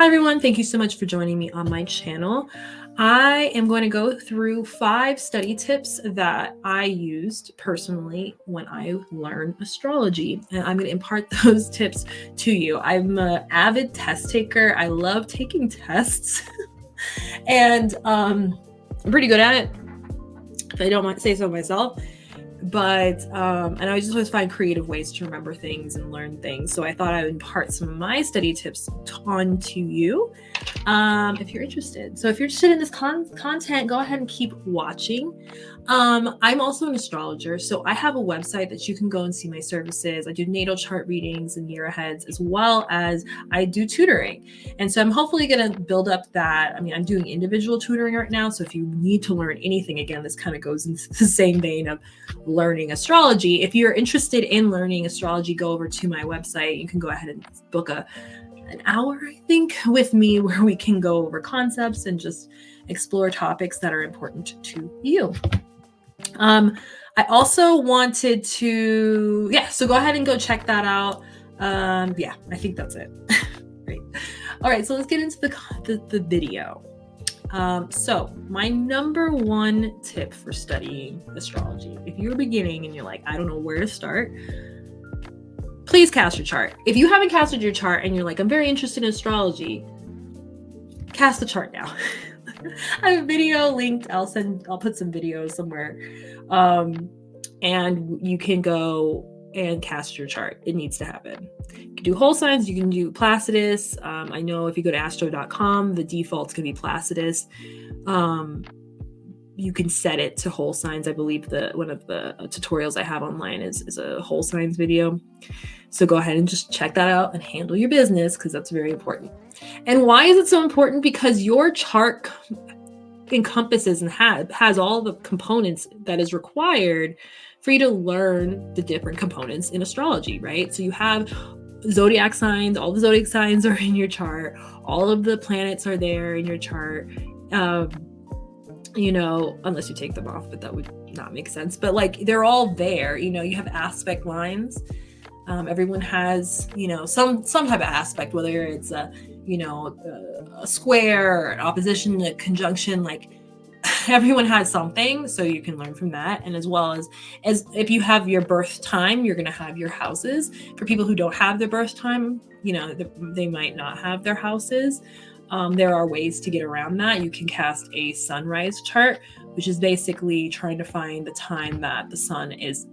Hi everyone, thank you so much for joining me on my channel. I am going to go through 5 study tips that I used personally when I learned astrology, and I'm going to impart those tips to you. I'm an avid test taker. I love taking tests and I'm pretty good at it, if I don't say so myself. But and I just always find creative ways to remember things and learn things. So I thought I would impart some of my study tips onto you if you're interested. So if you're interested in this content, go ahead and keep watching. I'm also an astrologer, so I have a website that you can go and see my services. I do natal chart readings and year aheads, as well as I do tutoring. And so I'm hopefully going to build up that. I mean, I'm doing individual tutoring right now. So if you need to learn anything, again, this kind of goes into the same vein of learning astrology. If you're interested in learning astrology, go over to my website. You can go ahead and book an hour, I think, with me where we can go over concepts and just explore topics that are important to you. I also wanted to, so go ahead and go check that out. I think that's it. Great. All right, so let's get into the video. So my number one tip for studying astrology, if you're beginning and you're like, I don't know where to start, please cast your chart. If you haven't casted your chart and you're like, I'm very interested in astrology, cast the chart now. I have a video linked. I'll put some videos somewhere. And you can go and cast your chart. It needs to happen. You can do whole signs. You can do Placidus. I know if you go to astro.com, the default's going to be Placidus. You can set it to whole signs. I believe one of the tutorials I have online is a whole signs video. So go ahead and just check that out and handle your business, because that's very important. And why is it so important? Because your chart encompasses and has all the components that is required for you to learn the different components in astrology, right? So you have zodiac signs. All the zodiac signs are in your chart. All of the planets are there in your chart. Unless you take them off, but that would not make sense. But like, they're all there. You have aspect lines. Everyone has, some type of aspect, whether it's a square, an opposition, a conjunction, like everyone has something, so you can learn from that. And as well as if you have your birth time, you're going to have your houses. For people who don't have their birth time, they might not have their houses. There are ways to get around that. You can cast a sunrise chart, which is basically trying to find the time that the sun is,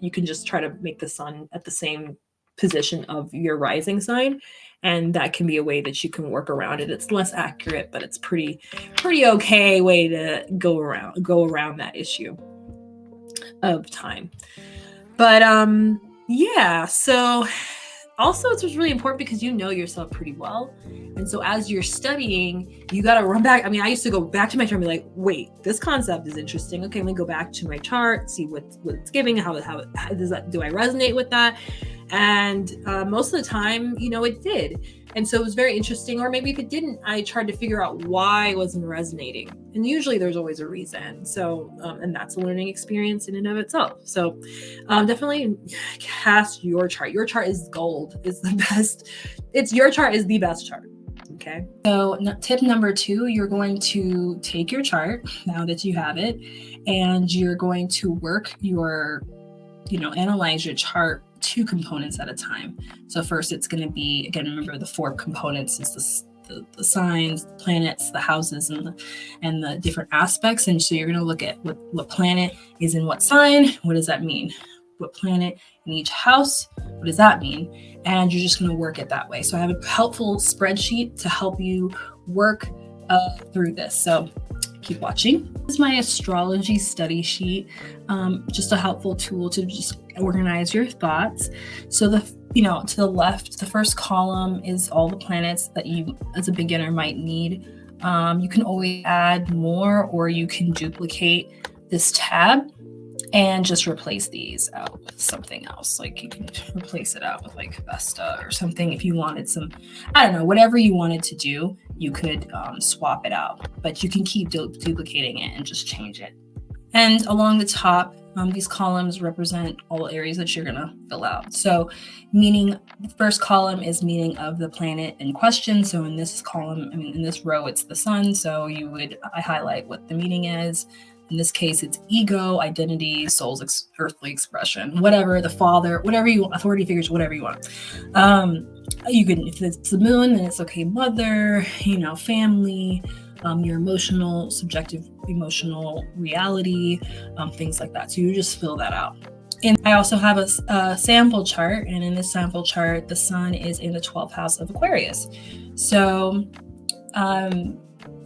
you can just try to make the sun at the same position of your rising sign. And that can be a way that you can work around it. It's less accurate, but it's pretty okay way to go around that issue of time. But so also it's just really important because you know yourself pretty well. And so as you're studying, you got to run back. I mean, I used to go back to my chart and be like, wait, this concept is interesting. Okay, let me go back to my chart, see what it's giving, how does that, do I resonate with that? And most of the time, it did. And so it was very interesting. Or maybe if it didn't, I tried to figure out why it wasn't resonating. And usually there's always a reason. So, and that's a learning experience in and of itself. So definitely cast your chart. Your chart is gold, is the best. Your chart is the best chart. Okay. So tip number 2, you're going to take your chart now that you have it, and you're going to work analyze your chart 2 components at a time. So first it's going to be, again, remember the 4 components is the signs, the planets, the houses, and the different aspects. And so you're going to look at what planet is in what sign. What does that mean? What planet in each house? What does that mean? And you're just going to work it that way. So I have a helpful spreadsheet to help you work through this. So keep watching. This is my astrology study sheet, just a helpful tool to just organize your thoughts. So to the left, the first column is all the planets that you as a beginner might need. You can always add more, or you can duplicate this tab and just replace these out with something else. Like you can replace it out with like Vesta or something. If you wanted whatever you wanted to do, you could swap it out, but you can keep duplicating it and just change it. And along the top, These columns represent all areas that you're going to fill out. So meaning, the first column is meaning of the planet in question. So in this column, in this row, it's the sun. So I highlight what the meaning is. In this case, it's ego, identity, soul's earthly expression, whatever, the father, whatever you want, authority figures, whatever you want. You can, if it's the moon, then it's okay, mother, family, your emotional, subjective emotional reality, things like that. So you just fill that out. And I also have a sample chart, and in this sample chart, the sun is in the 12th house of Aquarius. So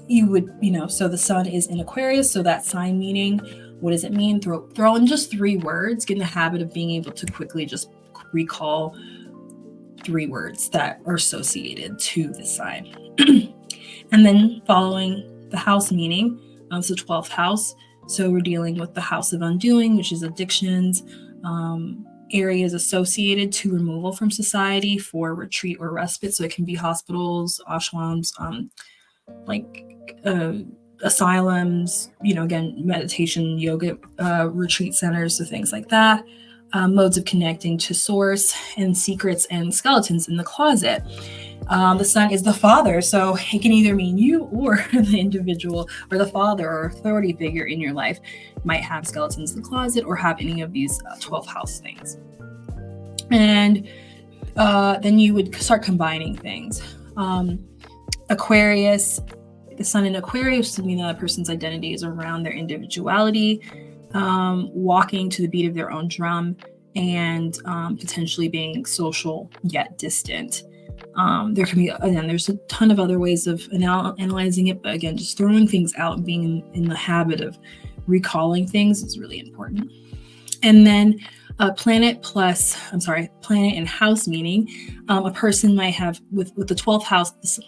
you would, so the sun is in Aquarius, so that sign meaning, what does it mean? Throw in just 3 words, get in the habit of being able to quickly just recall 3 words that are associated to the sign. And then following the house meaning, so 12th house. So we're dealing with the house of undoing, which is addictions, areas associated to removal from society for retreat or respite. So it can be hospitals, ashrams, asylums, again, meditation, yoga, retreat centers, so things like that. Modes of connecting to source, and secrets and skeletons in the closet. The sun is the father, so it can either mean you or the individual or the father or authority figure in your life might have skeletons in the closet or have any of these 12th house things. And then you would start combining things. Aquarius, the sun in Aquarius would mean that a person's identity is around their individuality, walking to the beat of their own drum, and potentially being social yet distant. There can be, again, there's a ton of other ways of analyzing it, but again, just throwing things out and being in the habit of recalling things is really important. And then planet and house meaning, a person might have with the 12th house,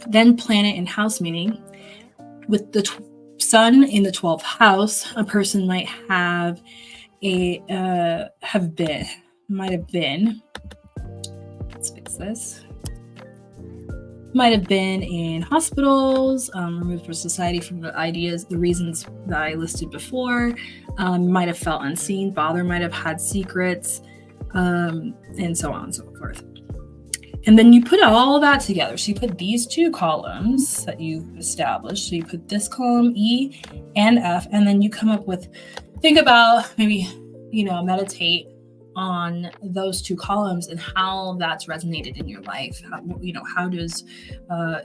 then planet and house meaning, with the sun in the 12th house, a person might have let's fix this. Might have been in hospitals, removed from society from the reasons that I listed before, might have felt unseen, father might have had secrets, and so on and so forth. And then you put all of that together. So you put these 2 columns that you've established. So you put this column, E and F, and then you come up with, think about maybe, meditate on those 2 columns and how that's resonated in your life. How does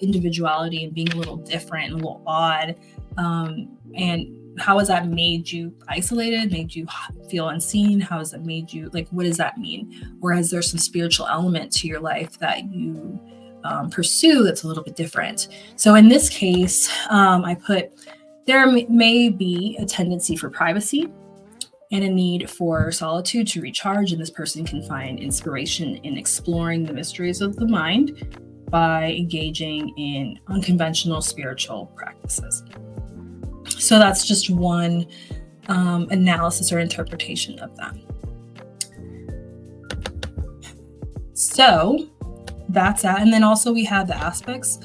individuality and being a little different and a little odd, and how has that made you isolated, made you feel unseen? How has it made you, what does that mean? Or is there some spiritual element to your life that you pursue that's a little bit different? So in this case, I put, there may be a tendency for privacy and a need for solitude to recharge, and this person can find inspiration in exploring the mysteries of the mind by engaging in unconventional spiritual practices. So that's just one analysis or interpretation of that. So that's that. And then also we have the aspects.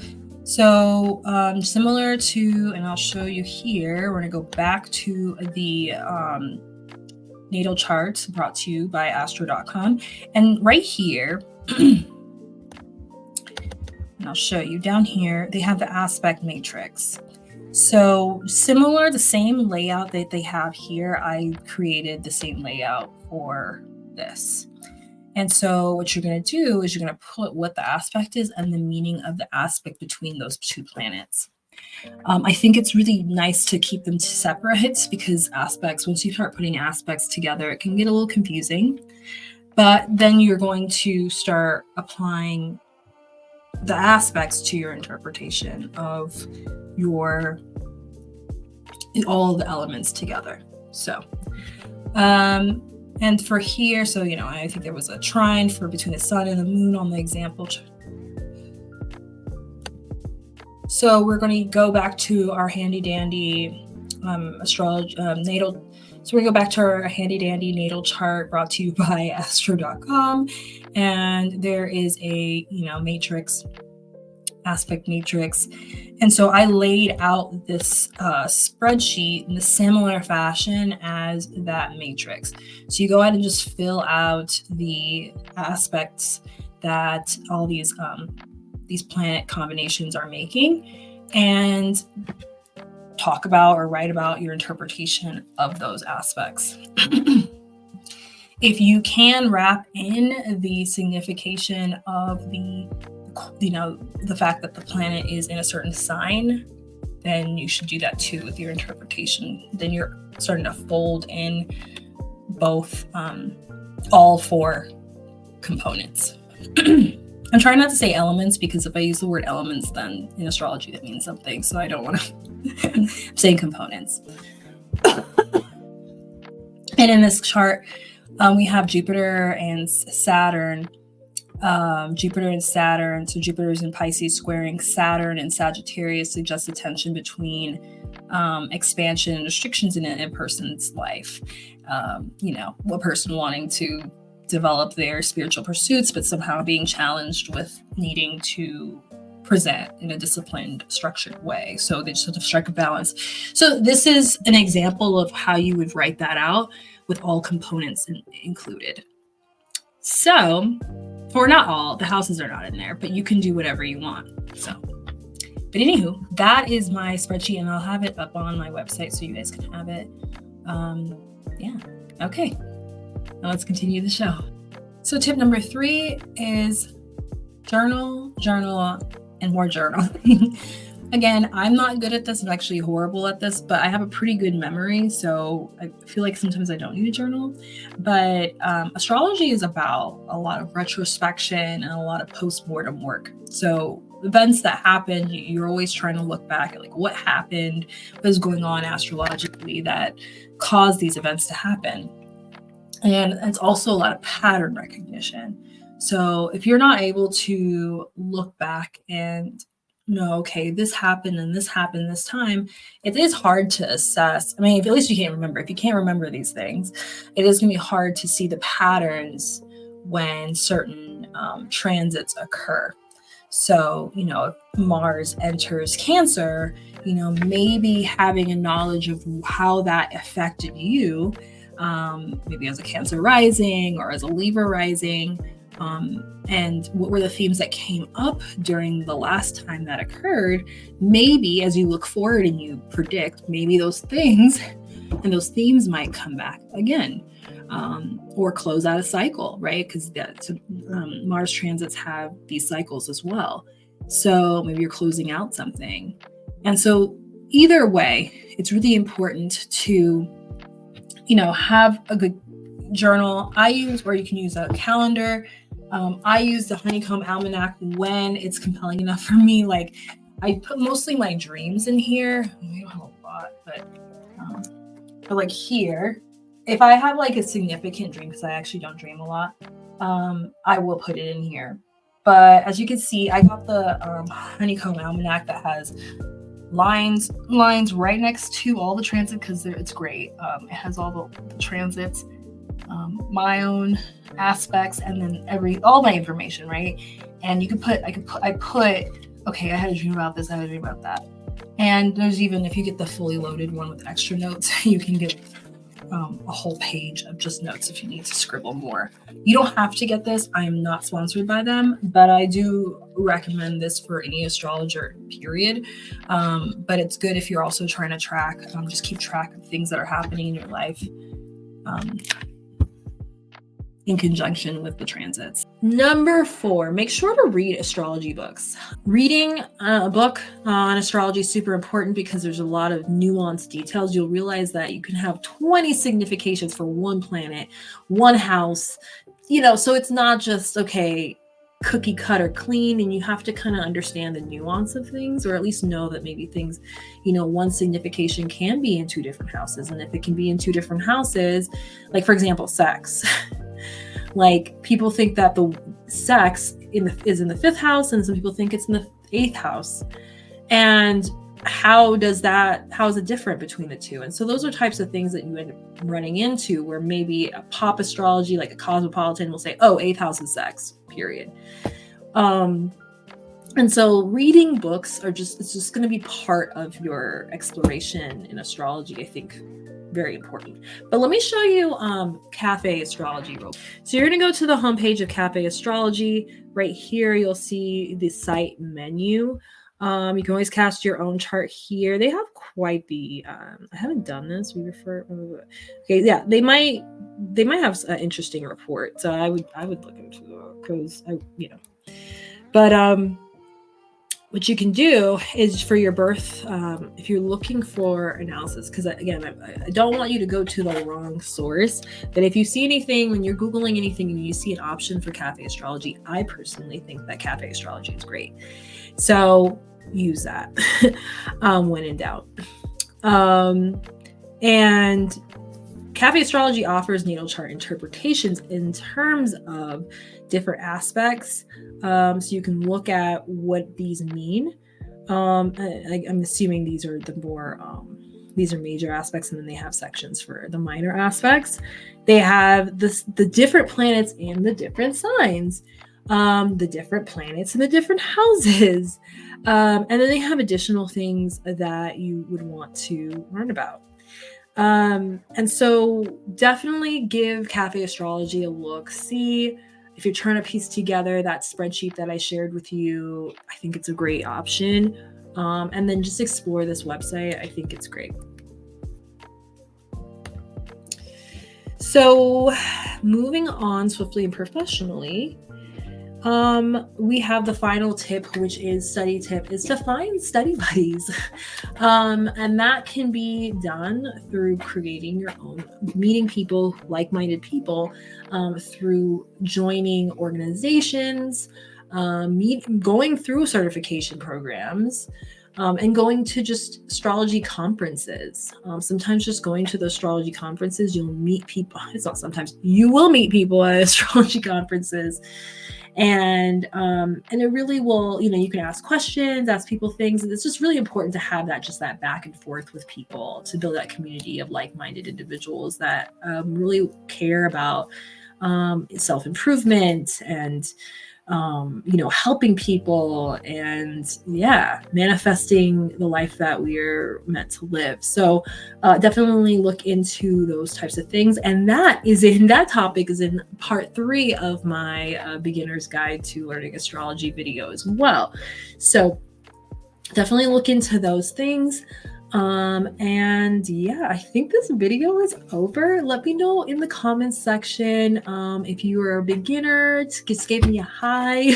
So similar to, and I'll show you here, we're going to go back to the natal chart brought to you by astro.com. And right here, and I'll show you down here, they have the aspect matrix. So similar, the same layout that they have here, I created the same layout for this. And so what you're going to do is you're going to put what the aspect is and the meaning of the aspect between those 2 planets. I think it's really nice to keep them separate, because aspects, once you start putting aspects together, it can get a little confusing. But then you're going to start applying the aspects to your interpretation of all the elements together. So, and for here, so, I think there was a trine for between the sun and the moon on the example. So we're going to go back to our handy dandy astrology natal. So we're going to go back to our handy dandy natal chart brought to you by astro.com. And there is a, matrix aspect matrix. And so I laid out this spreadsheet in a similar fashion as that matrix. So you go ahead and just fill out the aspects that all these planet combinations are making, and talk about or write about your interpretation of those aspects. If you can wrap in the signification of the fact that the planet is in a certain sign, then you should do that too with your interpretation. Then you're starting to fold in both, all four components. I'm trying not to say elements, because if I use the word elements, then in astrology that means something. So I don't want to. I'm saying components. And in this chart, we have Jupiter and Saturn. Jupiter and Saturn. So Jupiter is in Pisces squaring Saturn and Sagittarius suggests a tension between expansion and restrictions in a person's life. A person wanting to develop their spiritual pursuits, but somehow being challenged with needing to present in a disciplined, structured way. So they just have to strike a balance. So this is an example of how you would write that out with all components included. So, or not all, the houses are not in there, but you can do whatever you want. So, but anywho, that is my spreadsheet, and I'll have it up on my website so you guys can have it. Okay. Now let's continue the show. So tip number 3 is journal, and more journaling. Again, I'm not good at this. I'm actually horrible at this, but I have a pretty good memory. So I feel like sometimes I don't need a journal. But astrology is about a lot of retrospection and a lot of post-mortem work. So events that happen, you're always trying to look back at like what happened, what is going on astrologically that caused these events to happen. And it's also a lot of pattern recognition. So if you're not able to look back and know, okay, this happened and this happened this time, it is hard to assess. I mean, at least you can't remember. If you can't remember these things, it is going to be hard to see the patterns when certain transits occur. So, if Mars enters Cancer, maybe having a knowledge of how that affected you, maybe as a Cancer rising or as a Libra rising, and what were the themes that came up during the last time that occurred. Maybe as you look forward and you predict, maybe those things and those themes might come back again, or close out a cycle, right? Because Mars transits have these cycles as well. So maybe you're closing out something. And so either way, it's really important to have a good journal. Or you can use a calendar. I use the honeycomb almanac when it's compelling enough for me. Like I put mostly my dreams in here. We don't have a lot, but like here, if I have like a significant dream, because I actually don't dream a lot, I will put it in here. But as you can see, I got the honeycomb almanac that has lines right next to all the transits, because it's great. It has all the transits, my own aspects, and then all my information, right? And you could put, okay, I had a dream about this, I had a dream about that. And there's even, if you get the fully loaded one with extra notes, you can get a whole page of just notes if you need to scribble more. You don't have to get this. I am not sponsored by them, but I do recommend this for any astrologer, period. But it's good if you're also trying to just keep track of things that are happening in your life in conjunction with the transits. Number 4, make sure to read astrology books. Reading a book on astrology is super important because there's a lot of nuanced details. You'll realize that you can have 20 significations for one planet, one house, so it's not just, okay, cookie cutter clean, and you have to kind of understand the nuance of things, or at least know that maybe things, one signification can be in 2 different houses. And if it can be in 2 different houses, like for example, sex, like people think that the sex is in the 5th house, and some people think it's in the 8th house. And how is it different between the 2? And so those are types of things that you end up running into, where maybe a pop astrology, like a cosmopolitan, will say, oh, 8th house is sex, period. And so reading books it's just going to be part of your exploration in astrology, I think. Very important. But let me show you Cafe Astrology. So you're going to go to the homepage of Cafe Astrology. Right here, you'll see the site menu. You can always cast your own chart here. They have quite the. I haven't done this. We refer. Okay, yeah, they might have an interesting report. So I would look into it because But what you can do is for your birth, if you're looking for analysis, because again, I don't want you to go to the wrong source, but if you see anything, when you're Googling anything and you see an option for Cafe Astrology, I personally think that Cafe Astrology is great. So use that when in doubt. And Cafe Astrology offers natal chart interpretations in terms of different aspects. So you can look at what these mean. I'm assuming these are these are major aspects, and then they have sections for the minor aspects. They have the different planets and the different signs, the different planets and the different houses. And then they have additional things that you would want to learn about. And so definitely give Cafe Astrology a look. See if you're trying to piece together that spreadsheet that I shared with you. I think it's a great option. And then just explore this website. I think it's great. So moving on swiftly and professionally, we have the final tip, which is to find study buddies. And that can be done through creating your own, meeting people, like-minded people, through joining organizations, going through certification programs, and going to just astrology conferences. Sometimes just going to the astrology conferences, you'll meet people. It's not sometimes, you will meet people at astrology conferences. And it really will, you can ask questions, ask people things. And it's just really important to have that back and forth with people, to build that community of like-minded individuals that really care about self-improvement and helping people and manifesting the life that we're meant to live. So definitely look into those types of things. And that topic is in part 3 of my beginner's guide to learning astrology video as well. So definitely look into those things. I think this video is over. Let me know in the comments section if you are a beginner. Just give me a hi.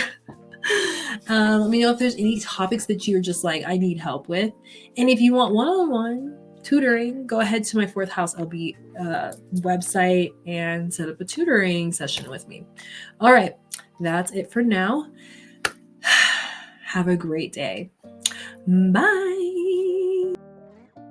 Let me know if there's any topics that you're just like, I need help with. And if you want one-on-one tutoring, go ahead to my 4th House LB website and set up a tutoring session with me. All right, that's it for now. Have a great day. Bye.